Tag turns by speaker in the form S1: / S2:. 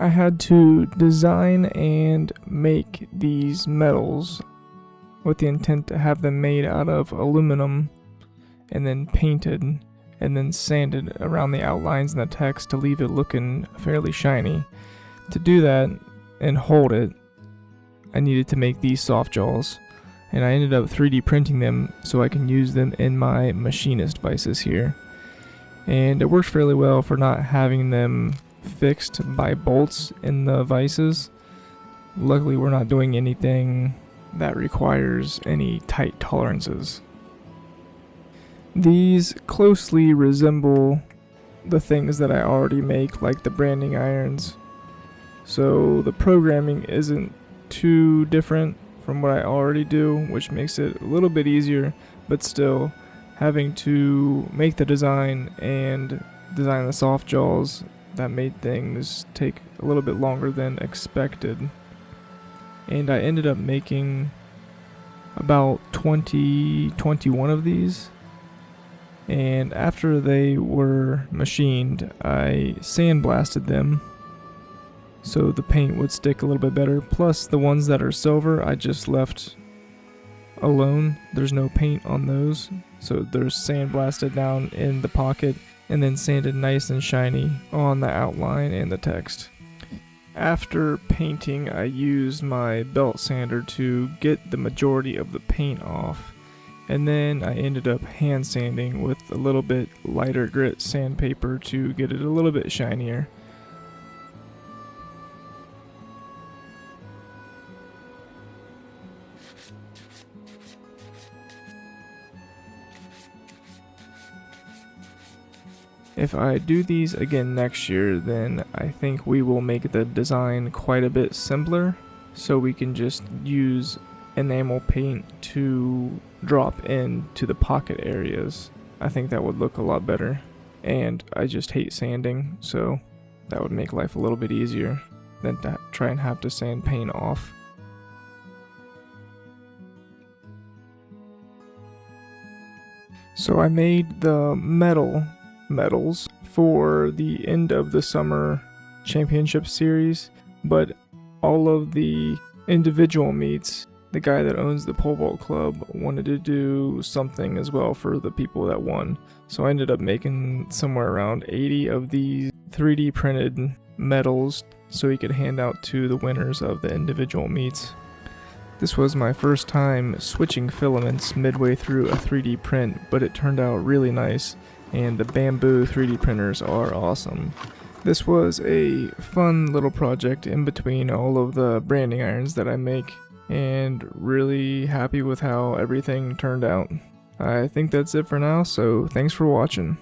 S1: I had to design and make these medals with the intent to have them made out of aluminum and then painted and then sanded around the outlines and the text to leave it looking fairly shiny. To do that and hold it, I needed to make these soft jaws, and I ended up 3D printing them so I can use them in my machinist vices here. And it works fairly well for not having them fixed by bolts in the vices. Luckily, we're not doing anything that requires any tight tolerances. These closely resemble the things that I already make, like the branding irons. So the programming isn't too different from what I already do, which makes it a little bit easier, but still having to make the design and design the soft jaws, that made things take a little bit longer than expected. And I ended up making about 21 of these. And after they were machined, I sandblasted them so the paint would stick a little bit better. Plus the ones that are silver, I just left alone. There's no paint on those, so they're sandblasted down in the pocket and then sanded nice and shiny on the outline and the text. After painting, I used my belt sander to get the majority of the paint off, and then I ended up hand sanding with a little bit lighter grit sandpaper to get it a little bit shinier. If I do these again next year, then I think we will make the design quite a bit simpler, so we can just use enamel paint to drop into the pocket areas. I think that would look a lot better, and I just hate sanding, so that would make life a little bit easier than to try and have to sand paint off. So I made the medals for the end of the summer championship series, but all of the individual meets, the guy that owns the pole vault club wanted to do something as well for the people that won. So I ended up making somewhere around 80 of these 3D printed medals so he could hand out to the winners of the individual meets. This was my first time switching filaments midway through a 3D print, but it turned out really nice, and the bamboo 3D printers are awesome. This was a fun little project in between all of the branding irons that I make, and really happy with how everything turned out. I think that's it for now, so thanks for watching.